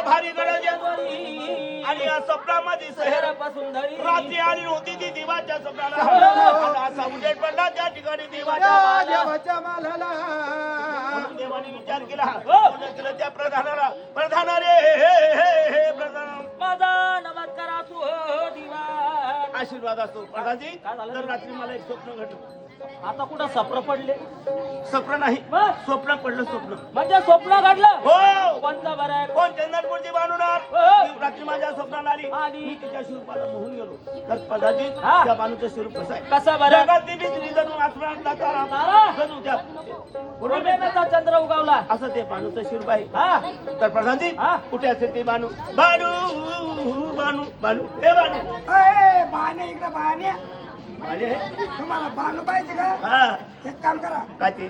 भारी आणि या स्वप्नामध्ये सहेर रात्री आली होती ती देवाच्या स्वप्नाला असा उजेड पडला त्या ठिकाणी देवाच्या मालाला देवाने विचार केला केलं त्या प्रधानाला प्रधाना रे हे प्रधान माझा नमस्कार असो दिवा आशीर्वाद असतो प्रधानजी तर रात्री मला एक स्वप्न घडलं आता कुठं स्वप्न पडले स्वप्न नाही स्वप्न पडलं स्वप्न म्हणजे स्वप्न घडलं हो कोणतं बरं आहे कोण चंदनपूरची बांधणार रात्री माझ्या स्वप्नात आली मी तिच्या स्वरूपाला मोहून गेलो तर प्रधानजी त्या बाणूचं स्वरूप कसं आहे कसं बरं जगात बिजली जणू आसमानातला तारा जणू त्या पूर्णिमेचा चंद्र उगवला असं ते बाणूचं स्वरूप आहे तर प्रधानजी कुठे असेल ते बाणू बाणू बाणू बाणू हे बाणू बाणे इकडे बाणे बाणे तुम्हाला बाणू पाहिजे का हा एक काम करा काय ते